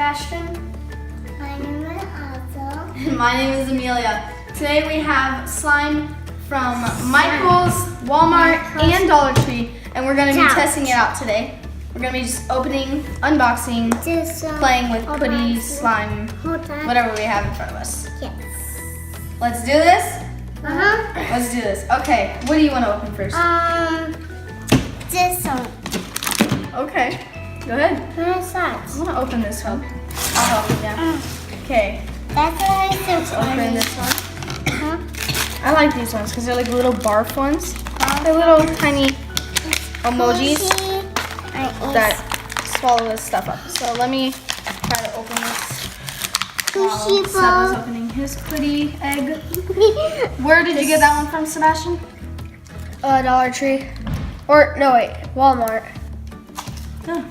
Sebastian. My name is Otto. My name is Amelia. Today we have slime from Michael's, Walmart, and Dollar Tree, and we're going to be testing it out today. We're going to be just opening, unboxing, playing with putty, slime, whatever we have in front of us. Yes. Let's do this? Uh-huh. Let's do this. Okay, what do you want to open first? This one. Okay, go ahead. Where's that? I want to open this one. I'll help you now. Okay, That's what I let's open this one. I like these ones because they're like little barf ones. They're little tiny emojis that swallow this stuff up. So let me try to open this. Seba's opening his pretty egg. Where did you get that one from, Sebastian? Dollar Tree. Or, no wait, Walmart. Oh.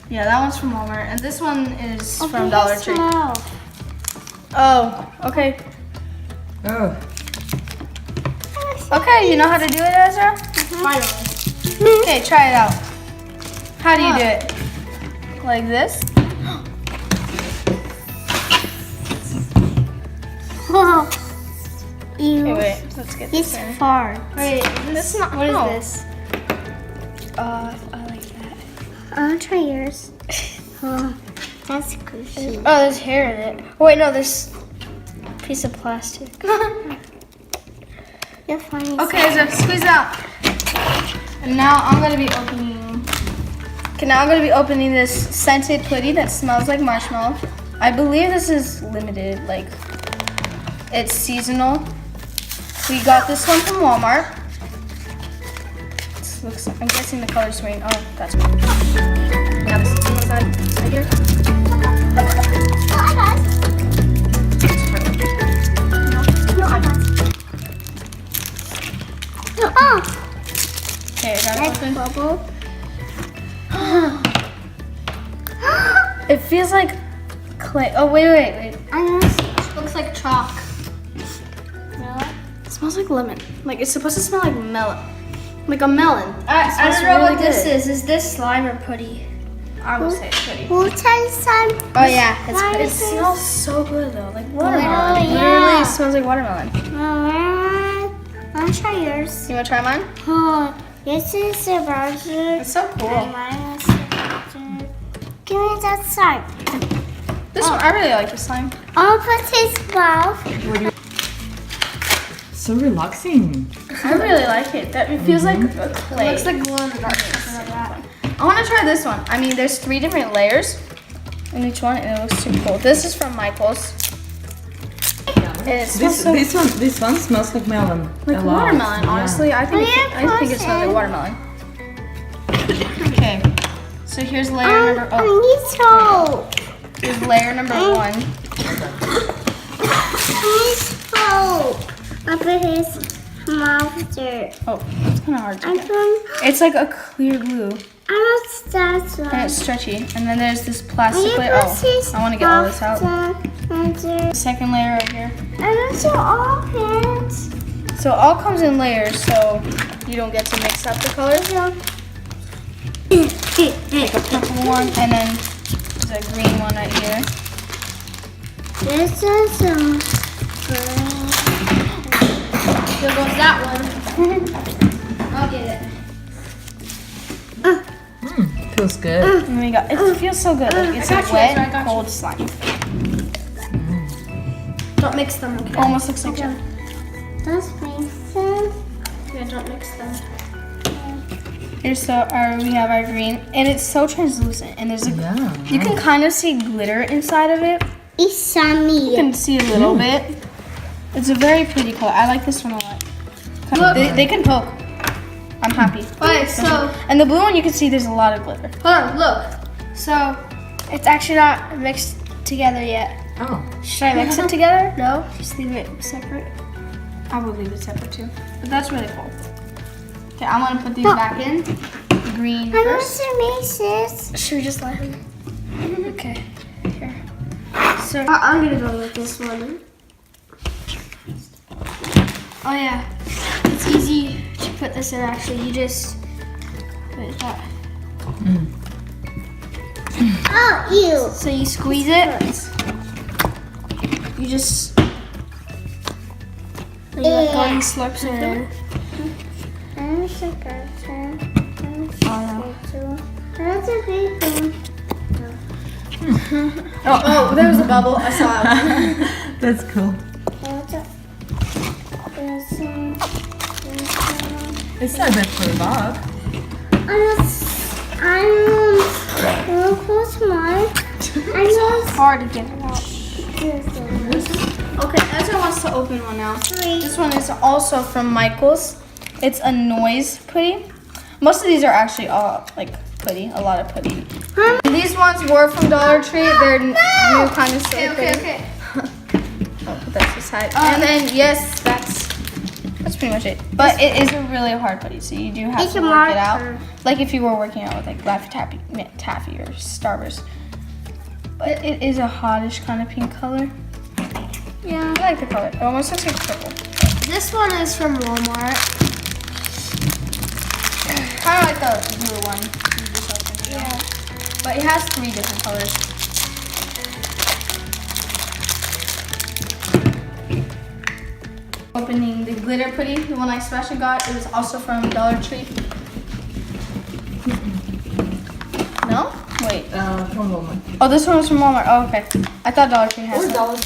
Yeah, that one's from Walmart. And this one is from Dollar Tree. Oh, okay. Oh. Okay, you know how to do it, Ezra? Finally. Okay, try it out. How do you do it? Like this? Okay, wait, let's get this in. far. Wait, This is not, what is no. this? I like that. I'll try yours. Oh, that's cushy. Oh, there's hair in it. Oh, wait, no, this piece of plastic. You're funny. Okay, Ezra, squeeze it out. And now I'm gonna be opening. Okay, now I'm gonna be opening this scented putty that smells like marshmallow. I believe this is limited, like it's seasonal. We got this one from Walmart. This looks. I'm guessing the color's green. Oh, that's. Yeah, this is right here. Oh, I got it. No, I got it. Oh, Okay, I got it that's open. bubble. It feels like clay. Oh wait. I know. Looks like chalk. It smells like lemon. Like it's supposed to smell like melon. Like a melon. I smells don't know really what this good. is. Is this slime or putty? I will say it's pretty. We'll try some. Oh yeah, It smells so good though, like watermelon. Oh, It yeah. literally smells like watermelon. I'll try yours. You wanna try mine? Oh, this is Sebastian. It's so And cool. mine is Sebastian. Give me that side. This one, I really like this slime. I'll put his mouth. So relaxing. I really like it. It feels like a clay. It looks like glow in the dark. Something like that. I wanna try this one. I mean, there's 3 different layers in each one, and it looks super cool. This is from Michael's. And it smells This one smells like melon. like a lot. watermelon. Yeah. Honestly, I think it smells like watermelon. Okay, so here's layer number. I Oh, need soap. here's layer number 1. I need soap. I put his mouth there. Oh, it's kind of hard to I get. put. It's like a clear glue, I want that and one. it's stretchy. And then there's this plastic layer. Oh, I want to get all this out. The second layer right here. I want to open. So it all comes in layers, so you don't get to mix up the colors. Like a purple one, and then there's a green one right here. This is green. Here goes that one. I'll get it. Feels good. And we got. It feels so good. Like it's I a got you, wet, Ezra, I got you. cold slime. Don't mix them, okay? Almost looks like gel. That's Mason. Yeah, don't mix them. Here's we have our green, and it's so translucent. And there's a. Yeah. You can kind of see glitter inside of it. It's You sunny. can see a little bit. It's a very pretty color. I like this one a lot. They can poke. I'm happy. Okay, so And the blue one, you can see there's a lot of glitter. hold on, look. So it's actually not mixed together yet. Oh. Should I mix it together? No, just leave it separate. I would leave it separate too. But that's really cool. Okay, I'm gonna put these back in. The green I want first. to mix this. Should we just let him? Okay, here. So I'm gonna go with this one. Oh yeah, it's easy to put this in actually. You just put that. Oh, ew. So you squeeze it. You just. You let go and you slurp it. I'm so good. That's a big one. Oh, there was a bubble. I saw it. That's cool. It's not bad for a dog. I'm close mine. It's hard to get it out. Okay, Ezra wants to open one now. This one is also from Michael's. It's a noise putty. Most of these are actually all like putty, a lot of putty. These ones were from Dollar Tree. They're new kind of silly putty. I'll put that aside. And then yes, that's pretty much it. But it is a really hard putty, so you do have to work it out. Like if you were working out with like Laffy Taffy or Starburst. But it is a hottish kind of pink color. Yeah. I like the color. It almost looks like purple. This one is from Walmart. Kind of like the blue one. You just opened, Yeah. But it has 3 different colors. Opening the glitter putty, the one I specially got. It was also from Dollar Tree. No? Wait. From Walmart. Oh, this one was from Walmart. Oh, okay. I thought Dollar Tree had some.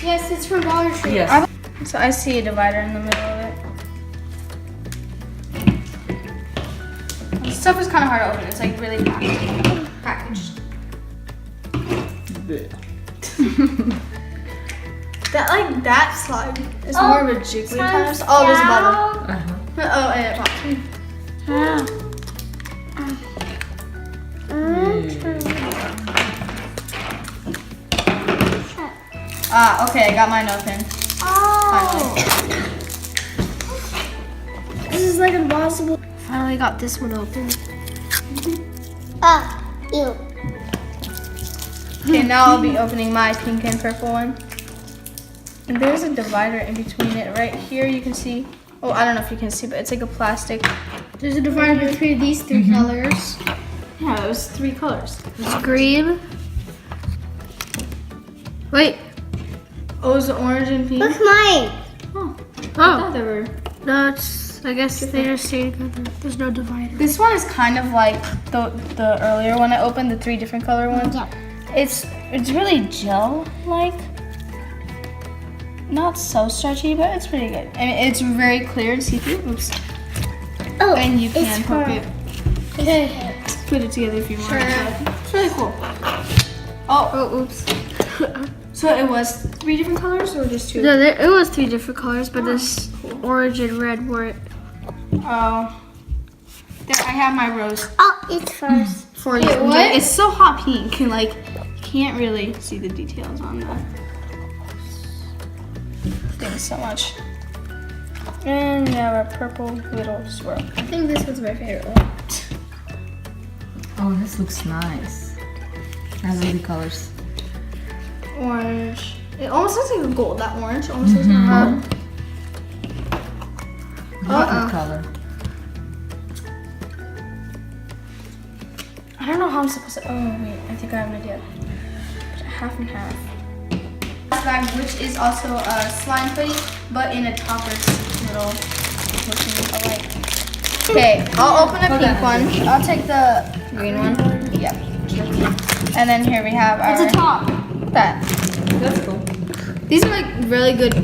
Yes, it's from Dollar Tree. Yes. So I see a divider in the middle of it. This stuff is kind of hard to open. It's like really packaged. That slime is more of a jiggly kind of. Oh, there's a bubble. Oh, and it popped. Okay, I got mine open. Finally. This is like impossible. Finally got this one open. Ew. Okay, now I'll be opening my pink and purple one. And there's a divider in between it. Right here you can see. Oh, I don't know if you can see, but it's like a plastic. There's a divider between these 3 colors. Yeah, it was 3 colors. It's green. Wait. Oh, it's the orange and pink. Look mine. I thought they were. No, it's. I guess they just stay together. There's no divider. This one is kind of like the earlier one I opened, the 3 different color ones. Yeah. It's really gel-like. Not so stretchy, but it's pretty good. I mean, it's very clear and see-through. Oops. Oh, And you can it's poke for- it. Okay. Put it together if you want. It's really cool. Oh, oops. So it was 3 different colors or just 2? No, it was 3 different colors, but this orange and red weren't. Oh. There, I have my rose Oh, it's first. for you. what? It's so hot pink, and like, you can't really see the details on that. Thanks so much. And we have a purple little swirl. I think this was my favorite one. Oh, this looks nice. Has all the colors. Orange. It almost looks like a gold, that orange. Almost looks like a gold. What color? I don't know how I'm supposed to. Oh, wait. I think I have an idea. Put it half and half. Bag, which is also a slime putty, but in a topper's little looking alike. Okay, I'll open a pink one. I'll take the green one. Yep. And then here we have our. It's a top. That. That's cool. These are like really good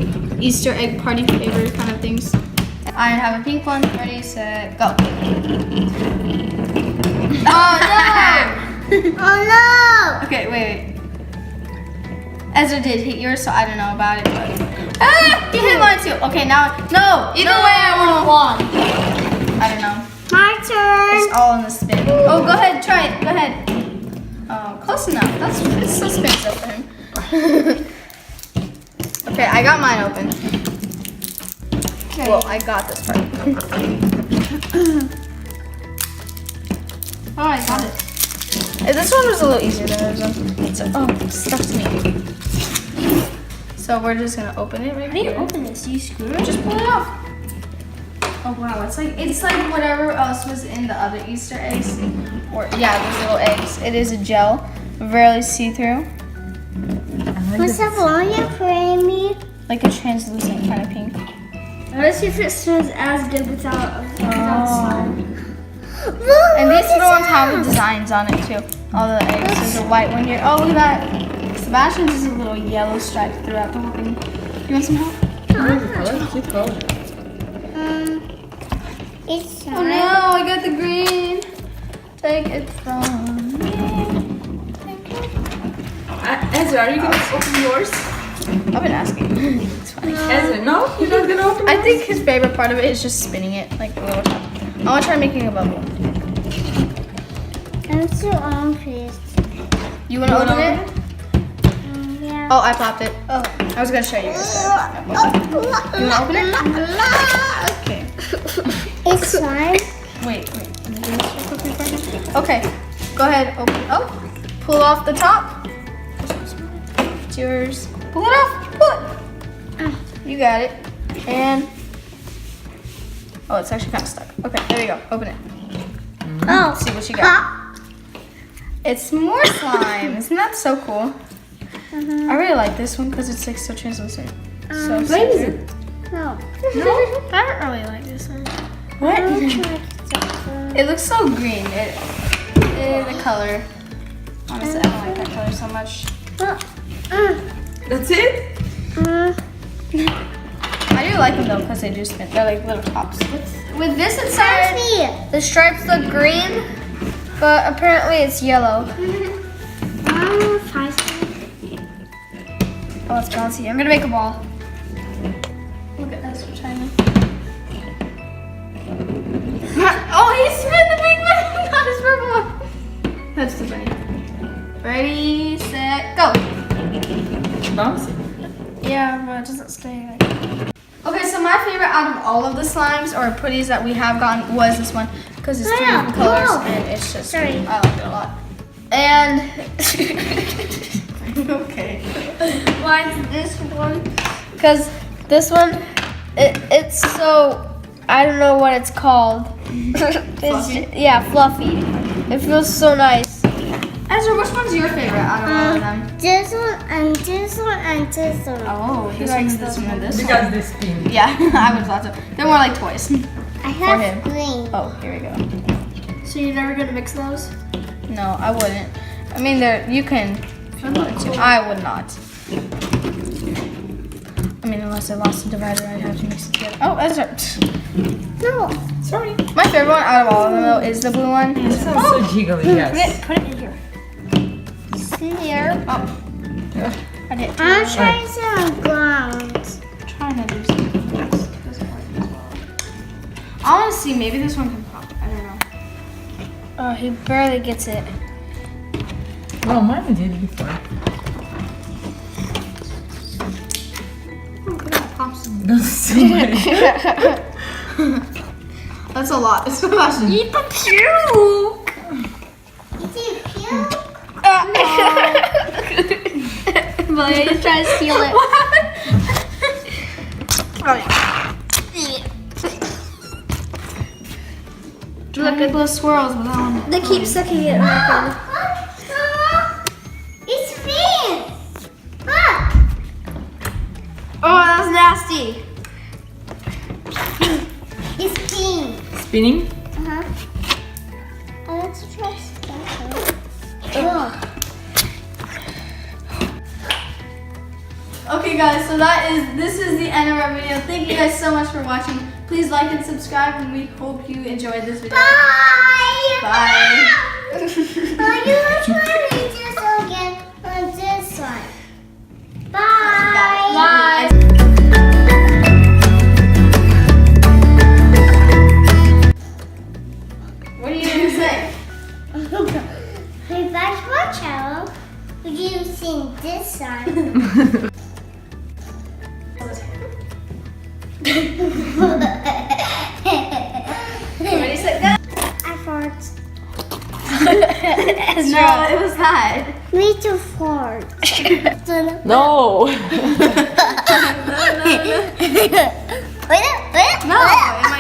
Easter egg party favor kind of things. I have a pink one. Ready, set, go. Oh no! Oh no! Okay, wait. Ezra did hit yours, so I don't know about it, but he hit mine too. Okay, now no. Either way, I would have won. I don't know. My turn. It's all in the spin. Oh, go ahead, try it. Go ahead. Oh, close enough. It's still spin stuff for him. Okay, I got mine open. Okay. Well, I got this part. Oh, I got it. This one was a little easier than the other one. It's stuck to me. So we're just gonna open it right How do you here. open this? Do you screw it? Just pull it off. Oh wow, it's like whatever else was in the other Easter eggs. Or yeah, those little eggs. It is a gel, rarely see-through, What's up, Anya for me? like a translucent kind of pink. Let's see if it smells as good without slime. And these little ones have the designs on it too. All the eggs. There's a white one here. Oh, look at that. Sebastian's is a little yellow stripe throughout the whole thing. You want some help? Keep going. It's Oh no, I got the green. Take it from me. Ezra, are you gonna open yours? I've been asking. It's funny. Ezra, no? You're not gonna open I think his favorite part of it is just spinning it like the little top. I want to try making a bubble. I'm so please. You want to open it? Yeah. Oh, I popped it. Oh, I was gonna show you guys. You want to open it? Okay. It's slime. Wait. Let me do this real quickly for you. Okay, go ahead. Open. Oh, pull off the top. It's yours. Pull it off. Pull it. You got it. And oh, it's actually kind of stuck. Okay, there you go. Open it. Oh. Let's see what you got. It's more slime. Isn't that so cool? I really like this one because it's like so translucent. So see-through. No. No, I don't really like this one. What? It looks so green. The color. Honestly, I don't like that color so much. That's it? I do like them though because they do spin. They're like little tops. With this inside, the stripes look green, but apparently it's yellow. Oh, it's bouncy. I'm gonna make a ball. Look at this, we're trying to. Oh, he spin the big one, not his purple one. That's too funny. Ready, set, go. Bouncy. Yeah, but it doesn't stay like that. Okay, so my favorite out of all of the slimes or putties that we have gotten was this one because it's 3 different colors and it's just, I like it a lot. And, okay. Why is this one? Because this one, it's so, I don't know what it's called. Fluffy? Yeah, fluffy. It feels so nice. Ezra, which one's your favorite out of all of them? This one and this one and this one. Oh, he likes this one and this one. Because they spin. Yeah, I would thought so. They're more like toys. I him. have green. Oh, here we go. So you're never gonna mix those? No, I wouldn't. I mean, you can if you wanted to. I would not. I mean, unless I lost the divider, I'd have to mix it together. Oh, Ezra. No. Sorry. My favorite one out of all of them, though, is the blue one. It sounds so jiggly, yes. Put it in here. See here. Oh. I didn't. I'm trying some ground. I'm trying to do something. Doesn't work as well. I want to see. Maybe this one can pop. I don't know. Oh, he barely gets it. No, mine did before. That's too much. That's a lot. It's Sebastian. Eat the puke! Is it puke? But you try to steal it. Look at those swirls with that one. They keep sucking it right It's pink. Look. Oh, that was nasty. It's pink. Spinning? Let's try special. Okay guys, so this is the end of our video. Thank you guys so much for watching. Please like and subscribe and we hope you enjoyed this video. Bye. Bye. You will try this again on this one. Bye. Bye. What are you going to say? Hey, back to our channel. Would you sing this song? Ready, set, go. I fart. No, it was that. Me too fart. No! Wait, No, it